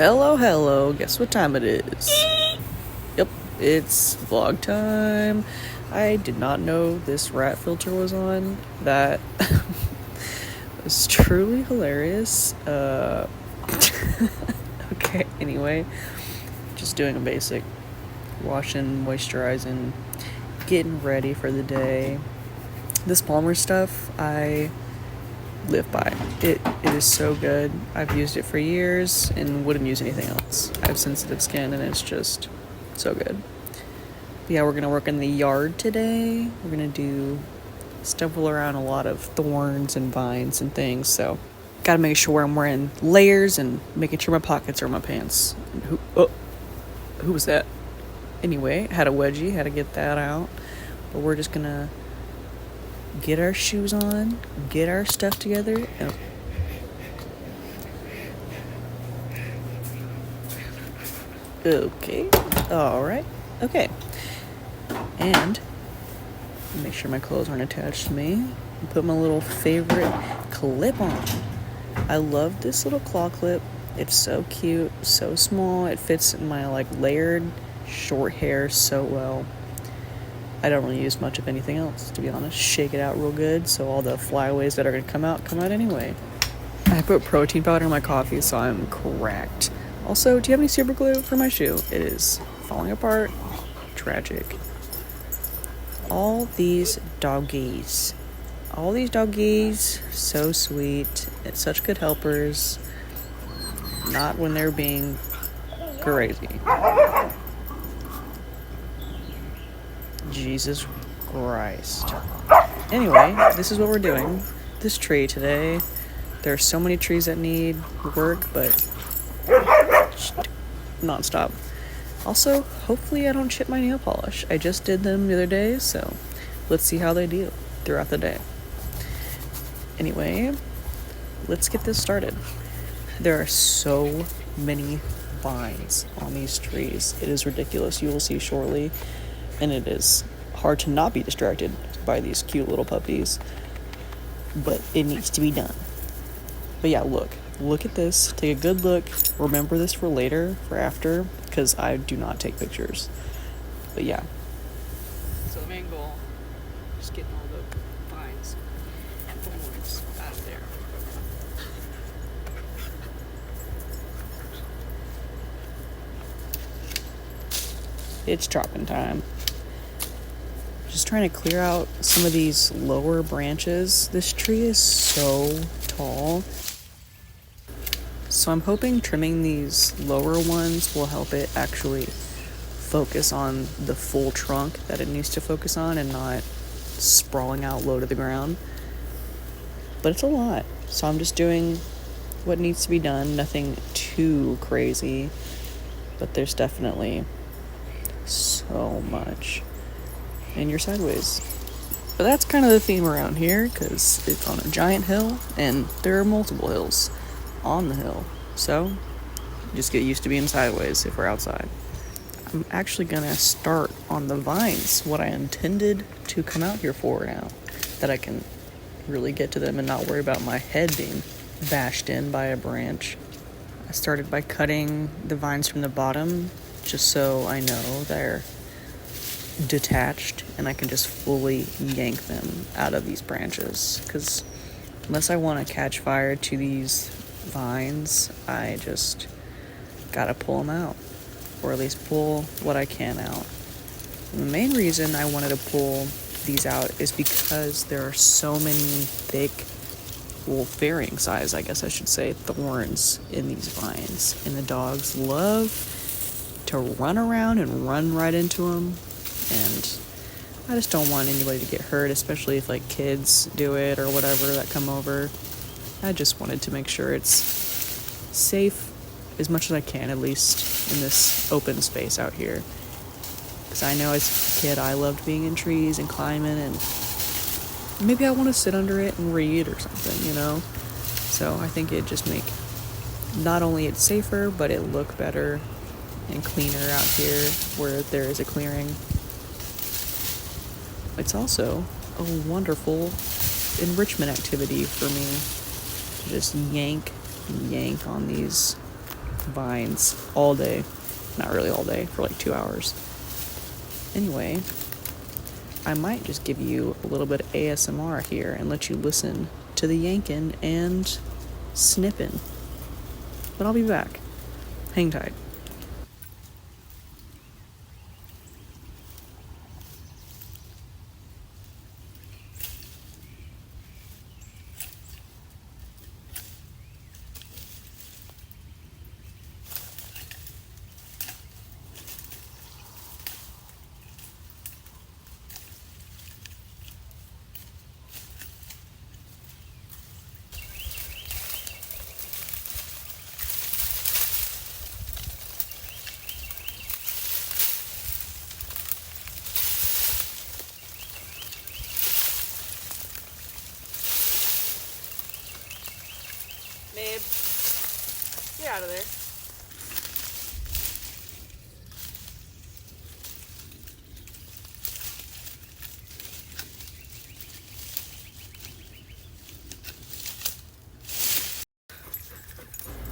Hello, hello. Guess what time it is? Yep, it's vlog time. I did not know this rat filter was on. That was truly hilarious. Okay, anyway, just doing a basic washing, moisturizing, getting ready for the day. This Palmer stuff, I live by. It is so good. I've used it for years and wouldn't use anything else. I have sensitive skin and it's just so good. But yeah, we're gonna work in the yard today. We're gonna do stumble around a lot of thorns and vines and things, so gotta make sure I'm wearing layers and making sure my pockets are in my pants. Who was that? Anyway, had a wedgie, had to get that out. But we're just gonna get our shoes on, get our stuff together, and okay, alright, okay. And make sure my clothes aren't attached to me. Put my little favorite clip on. I love this little claw clip. It's so cute, so small. It fits in my layered short hair so well. I don't really use much of anything else, to be honest. Shake it out real good so all the flyaways that are going to come out anyway. I put protein powder in my coffee, so I'm cracked. Also, do you have any super glue for my shoe? It is falling apart. Tragic. All these doggies, so sweet. It's such good helpers. Not when they're being crazy. Jesus Christ. Anyway, this is what we're doing. This tree today. There are so many trees that need work, but non-stop. Also, hopefully I don't chip my nail polish. I just did them the other day, so let's see how they do throughout the day. Anyway, let's get this started. There are so many vines on these trees. It is ridiculous. You will see shortly. And it is hard to not be distracted by these cute little puppies. But it needs to be done. But yeah, look at this. Take a good look. Remember this for later, for after, because I do not take pictures. But yeah. So the main goal, just getting all the vines and thorns out of there. It's chopping time. Just trying to clear out some of these lower branches. This tree is so tall. So I'm hoping trimming these lower ones will help it actually focus on the full trunk that it needs to focus on and not sprawling out low to the ground. But it's a lot. So I'm just doing what needs to be done. Nothing too crazy. But there's definitely so much. And you're sideways. But that's kind of the theme around here, because it's on a giant hill and there are multiple hills on the hill, so just get used to being sideways if we're outside. I'm actually gonna start on the vines, what I intended to come out here for now, that I can really get to them and not worry about my head being bashed in by a branch. I started by cutting the vines from the bottom just so I know they're detached and I can just fully yank them out of these branches, because unless I want to catch fire to these vines, I just gotta pull them out, or at least pull what I can out. And the main reason I wanted to pull these out is because there are so many thick, varying size, I guess I should say, thorns in these vines, and the dogs love to run around and run right into them. And I just don't want anybody to get hurt, especially if kids do it or whatever that come over. I just wanted to make sure it's safe as much as I can, at least in this open space out here. Because I know as a kid I loved being in trees and climbing, and maybe I want to sit under it and read or something, you know? So I think it'd just make not only it safer, but it look better and cleaner out here where there is a clearing. It's also a wonderful enrichment activity for me to just yank on these vines all day. Not really all day, for like 2 hours. Anyway, I might just give you a little bit of ASMR here and let you listen to the yanking and snipping. But I'll be back. Hang tight. Babe, get out of there.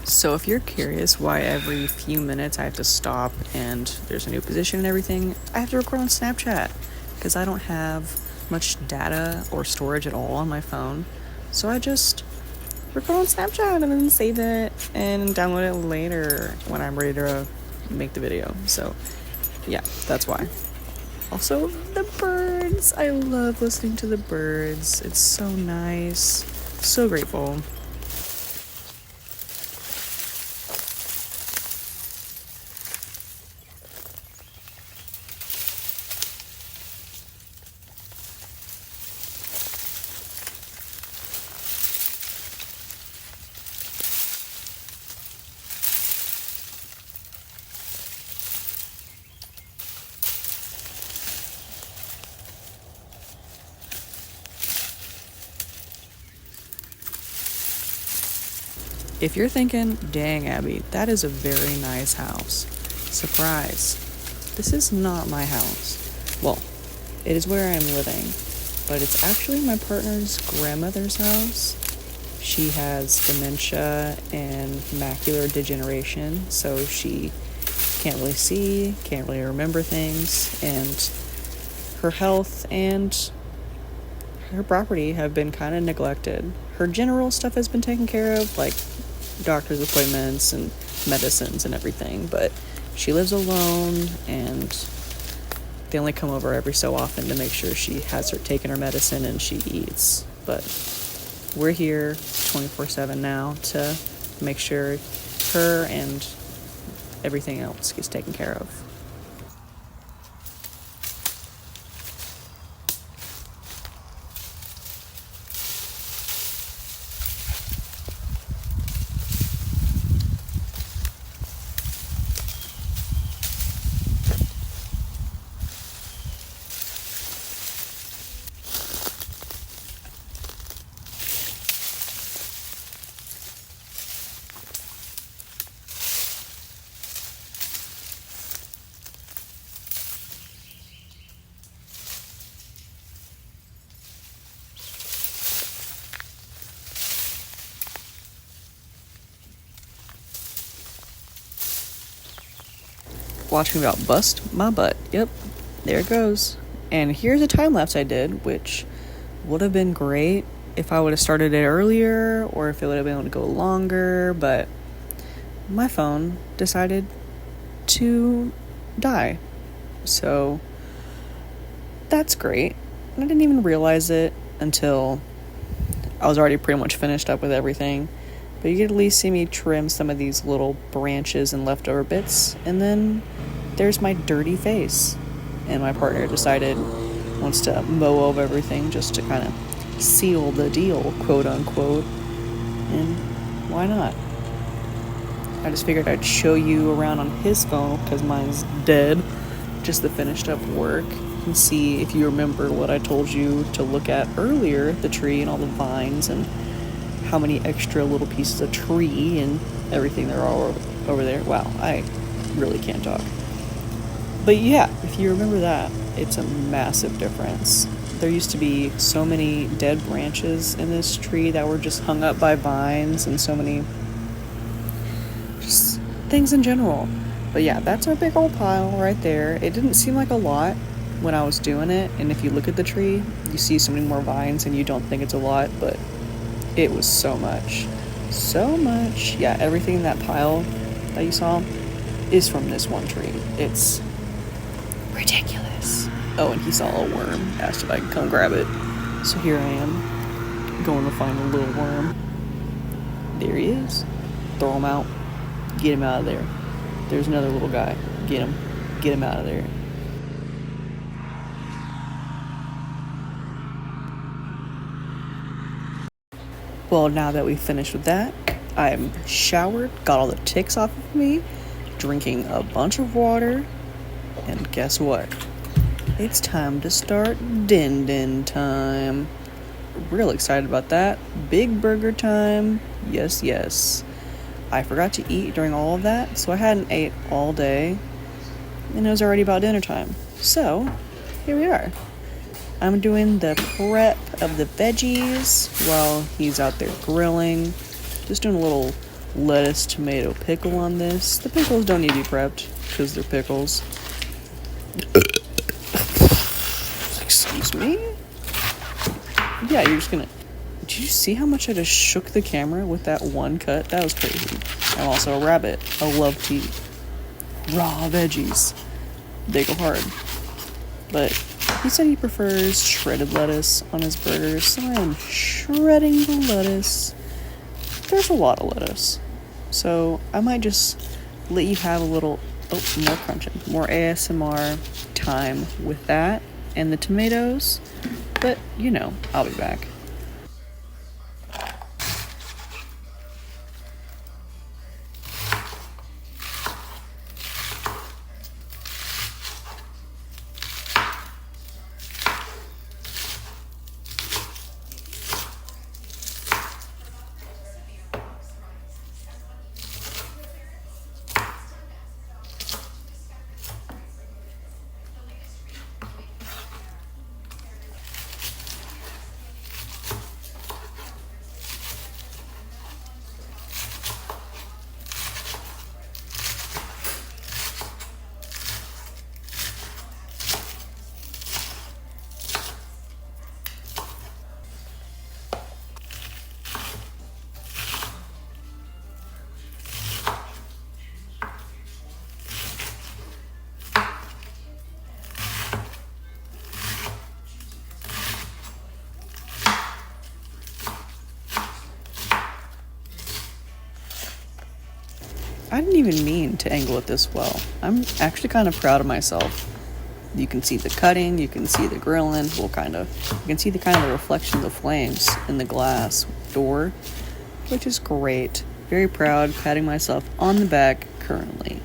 So if you're curious why every few minutes I have to stop and there's a new position and everything, I have to record on Snapchat because I don't have much data or storage at all on my phone. So I just record on Snapchat and then save it and download it later when I'm ready to make the video. So yeah, that's why. Also, the birds. I love listening to the birds. It's so nice. So grateful. If you're thinking, dang, Abby, that is a very nice house. Surprise. This is not my house. Well, it is where I'm living, but it's actually my partner's grandmother's house. She has dementia and macular degeneration, so she can't really see, can't really remember things, and her health and her property have been kind of neglected. Her general stuff has been taken care of, like doctor's appointments and medicines and everything, but she lives alone and they only come over every so often to make sure she has her taken her medicine and she eats. But we're here 24/7 now to make sure her and everything else gets taken care of. Watch me about bust my butt. Yep, there it goes. And here's a time lapse I did, which would have been great if I would have started it earlier or if it would have been able to go longer, but my phone decided to die. So that's great. And I didn't even realize it until I was already pretty much finished up with everything. But you can at least see me trim some of these little branches and leftover bits. And then there's my dirty face. And my partner decided wants to mow over everything just to kind of seal the deal, quote unquote. And why not? I just figured I'd show you around on his phone because mine's dead. Just the finished up work. And see if you remember what I told you to look at earlier, the tree and all the vines and how many extra little pieces of tree and everything there are over there. Wow, I really can't talk. But yeah, if you remember that, it's a massive difference. There used to be so many dead branches in this tree that were just hung up by vines and so many just things in general. But yeah, that's our big old pile right there. It didn't seem like a lot when I was doing it, and if you look at the tree, you see so many more vines and you don't think it's a lot, but it was so much. So much. Yeah, everything in that pile that you saw is from this one tree. It's ridiculous. Oh, and he saw a worm, asked if I could come grab it. So here I am, going to find a little worm. There he is. Throw him out. Get him out of there. There's another little guy. Get him. Get him out of there. Well, now that we've finished with that, I'm showered, got all the ticks off of me, drinking a bunch of water, and guess what? It's time to start din time. Real excited about that. Big burger time. Yes, yes. I forgot to eat during all of that, so I hadn't ate all day, and it was already about dinner time. So, here we are. I'm doing the prep of the veggies while he's out there grilling. Just doing a little lettuce, tomato, pickle on this. The pickles don't need to be prepped because they're pickles. Excuse me? Yeah, you're just gonna... Did you see how much I just shook the camera with that one cut? That was crazy. I'm also a rabbit. I love to eat raw veggies. They go hard. But he said he prefers shredded lettuce on his burgers, so I am shredding the lettuce. There's a lot of lettuce. So I might just let you have a little, more crunching, more ASMR time with that and the tomatoes. But, I'll be back. I didn't even mean to angle it this well. I'm actually kind of proud of myself. You can see the cutting, you can see the grilling, well, kind of. You can see the kind of the reflection of the flames in the glass door, which is great. Very proud, patting myself on the back currently.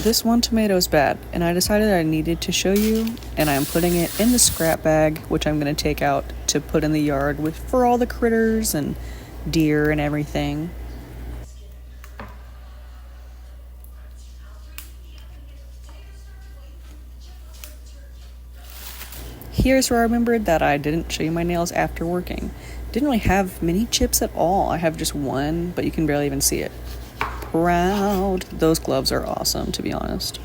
This one tomato is bad, and I decided I needed to show you, and I'm putting it in the scrap bag, which I'm going to take out to put in the yard for all the critters and deer and everything. Here's where I remembered that I didn't show you my nails after working. Didn't really have many chips at all. I have just one, but you can barely even see it. Proud. Those gloves are awesome, to be honest.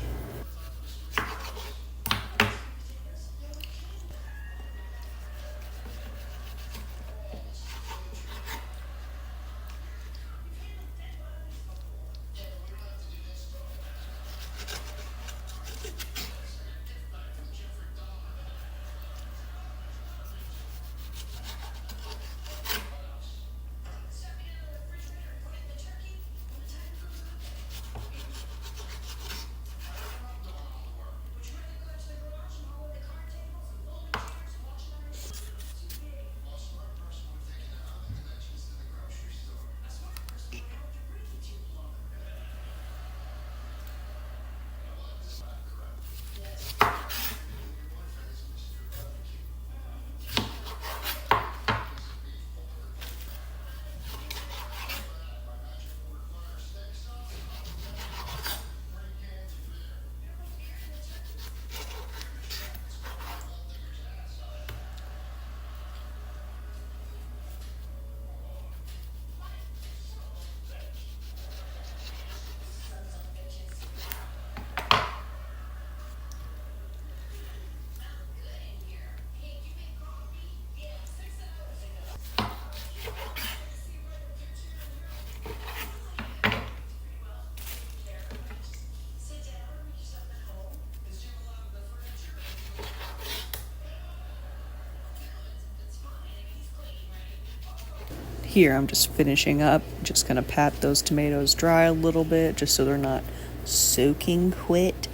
Here I'm just finishing up, just gonna pat those tomatoes dry a little bit just so they're not soaking wet.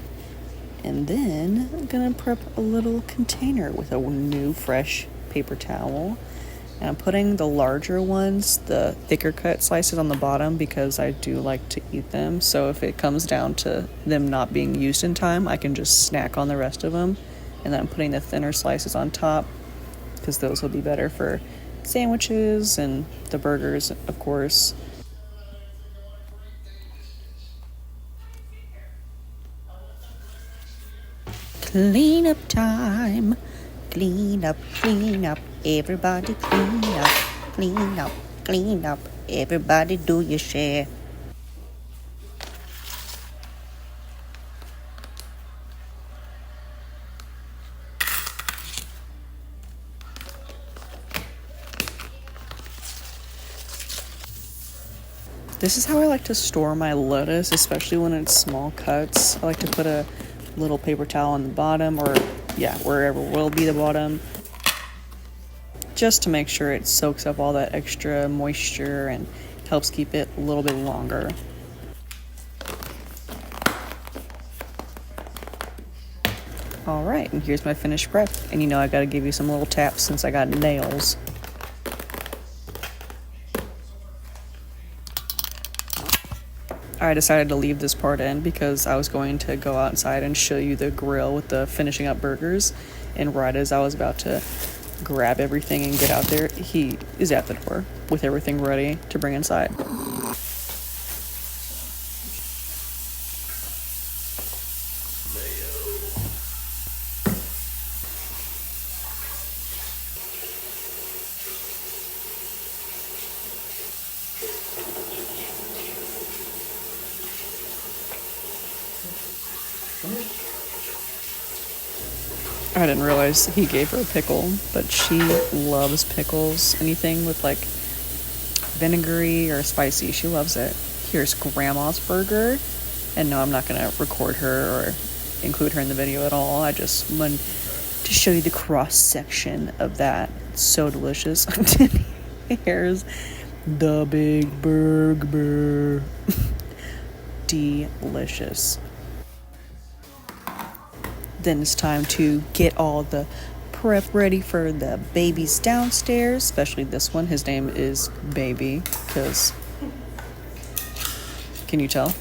And then I'm gonna prep a little container with a new fresh paper towel. And I'm putting the larger ones, the thicker cut slices on the bottom because I do like to eat them. So if it comes down to them not being used in time, I can just snack on the rest of them. And then I'm putting the thinner slices on top because those will be better for sandwiches and the burgers, of course. Clean up time. Clean up, everybody clean up, clean up, everybody do your share. This is how I like to store my lettuce, especially when it's small cuts. I like to put a little paper towel on the bottom, or wherever will be the bottom, just to make sure it soaks up all that extra moisture and helps keep it a little bit longer. Alright, and here's my finished prep. And you know I gotta give you some little taps since I got nails. I decided to leave this part in because I was going to go outside and show you the grill with the finishing up burgers. And right as I was about to grab everything and get out there, he is at the door with everything ready to bring inside. I didn't realize he gave her a pickle, but she loves pickles. Anything with like vinegary or spicy, she loves it. Here's Grandma's burger. And no, I'm not going to record her or include her in the video at all. I just wanted to show you the cross section of that. It's so delicious. Here's the big burger. Delicious. Then it's time to get all the prep ready for the babies downstairs, especially this one. His name is Baby because, can you tell?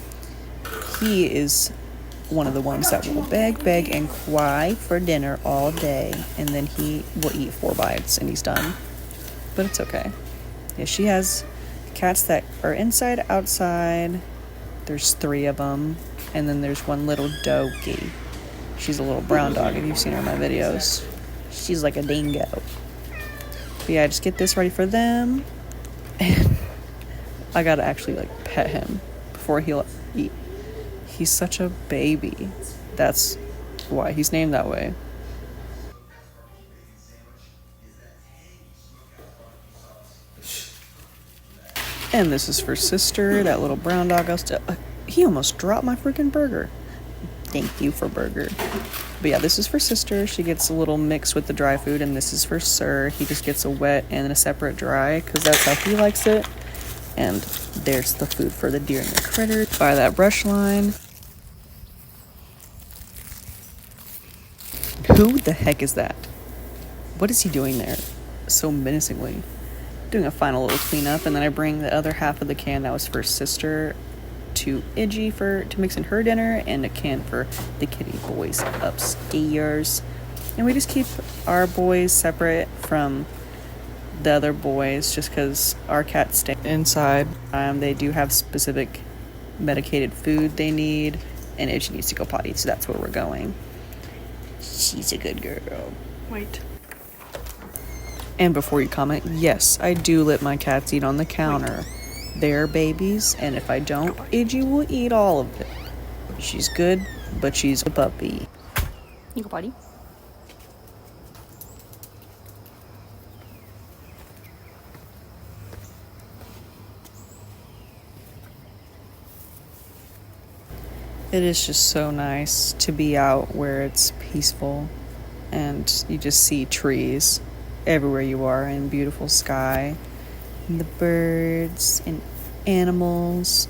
He is one of the ones that will beg, and cry for dinner all day, and then he will eat 4 bites and he's done. But it's okay. Yeah, she has cats that are inside, outside. There's 3 of them, and then there's one little doggy. She's a little brown dog, if you've seen her in my videos. She's like a dingo. But yeah, just get this ready for them. And I gotta actually like pet him before he'll eat. He's such a baby. That's why he's named that way. And this is for Sister, that little brown dog. He almost dropped my freaking burger. Thank you for burger. But yeah, this is for Sister. She gets a little mix with the dry food, and this is for Sir. He just gets a wet and a separate dry because that's how he likes it. And there's the food for the deer and the critter by that brush line. Who the heck is that? What is he doing there so menacingly? Doing a final little cleanup, and then I bring the other half of the can that was for Sister to Iggy to mix in her dinner, and a can for the kitty boys upstairs. And we just keep our boys separate from the other boys just because our cats stay inside. They do have specific medicated food they need, and Iggy needs to go potty, so that's where we're going. She's a good girl. Wait. And before you comment, yes, I do let my cats eat on the counter. They're babies, and if I don't, Iggy will eat all of it. She's good, but she's a puppy. You go potty. It is just so nice to be out where it's peaceful and you just see trees everywhere you are and beautiful sky. and the birds and animals.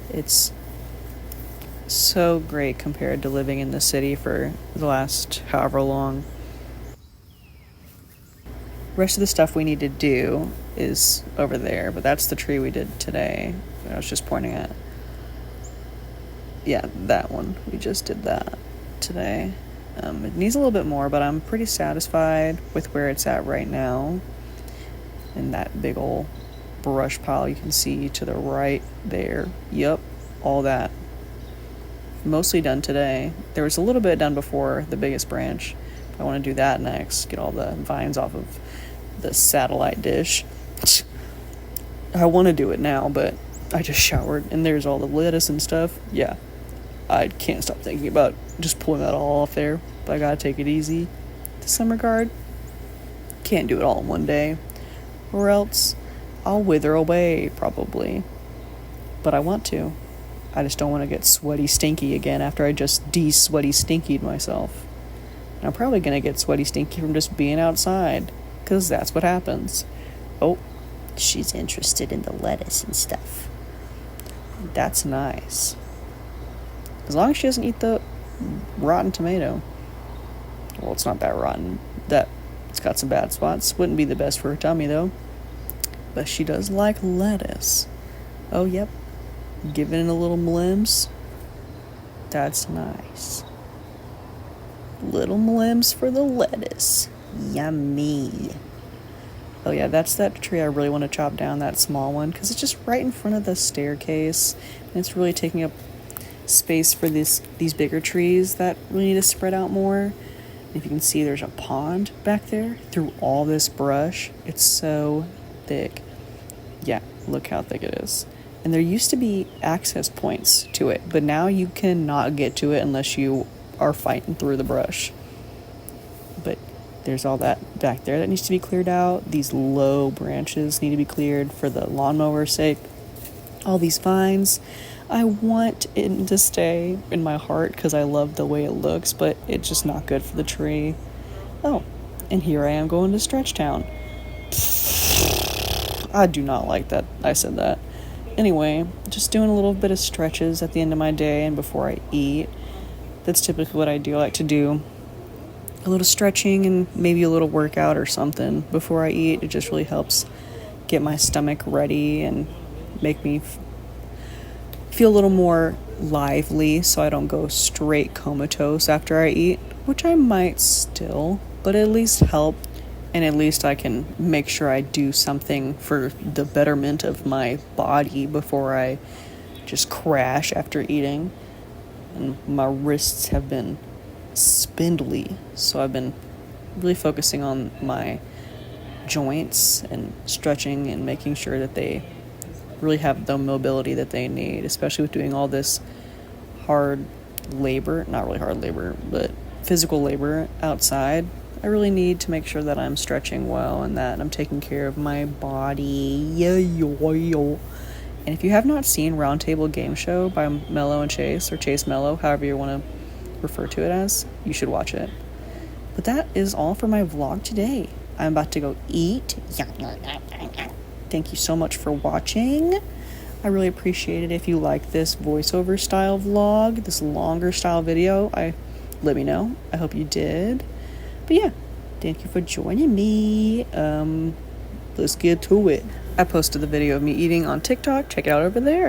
It's so great compared to living in the city for the last however long. Rest of the stuff we need to do is over there, but that's the tree we did today. I was just pointing at. Yeah, that one. We just did that today. It needs a little bit more, but I'm pretty satisfied with where it's at right now. And that big old brush pile you can see to the right there. Yep, all that. Mostly done today. There was a little bit done before the biggest branch. I want to do that next. Get all the vines off of the satellite dish. I want to do it now, but I just showered and there's all the lettuce and stuff. Yeah, I can't stop thinking about just pulling that all off there, but I gotta take it easy to some regard. Can't do it all in one day, or else I'll wither away probably. But I want to. I just don't want to get sweaty stinky again after I just de-sweaty stinkied myself. And I'm probably gonna get sweaty stinky from just being outside, because that's what happens. Oh, she's interested in the lettuce and stuff. That's nice. As long as she doesn't eat the rotten tomato. Well, it's not that rotten. It's got some bad spots. Wouldn't be the best for her tummy, though. But she does like lettuce. Oh, yep. Giving it a little mlims. That's nice. Little mlims for the lettuce. Yummy. Oh yeah, that's that tree I really want to chop down, that small one, because it's just right in front of the staircase, and it's really taking up space for these bigger trees that really need to spread out more. If you can see, there's a pond back there through all this brush. It's so thick. Yeah, look how thick it is. And there used to be access points to it, but now you cannot get to it unless you are fighting through the brush. But there's all that back there that needs to be cleared out. These low branches need to be cleared for the lawnmower's sake. All these vines, I want it to stay in my heart because I love the way it looks, but it's just not good for the tree. Oh, and here I am going to Stretch Town. I do not like that I said that. Anyway, just doing a little bit of stretches at the end of my day and before I eat. That's typically what I do. I like to do a little stretching and maybe a little workout or something before I eat. It just really helps get my stomach ready and make me feel a little more lively so I don't go straight comatose after I eat, which I might still, but at least help. And at least I can make sure I do something for the betterment of my body before I just crash after eating. And my wrists have been spindly, so I've been really focusing on my joints and stretching and making sure that they really have the mobility that they need, especially with doing all this hard labor, not really hard labor, but physical labor outside. I really need to make sure that I'm stretching well and that I'm taking care of my body. And if you have not seen Roundtable Game Show by Mello and Chase, or Chase Mello, however you want to refer to it as, you should watch it. But that is all for my vlog today. I'm about to go eat. Thank you so much for watching. I really appreciate it if you like this voiceover style vlog, this longer style video. Let me know. I hope you did. But yeah, thank you for joining me. Let's get to it. I posted the video of me eating on TikTok. Check it out over there.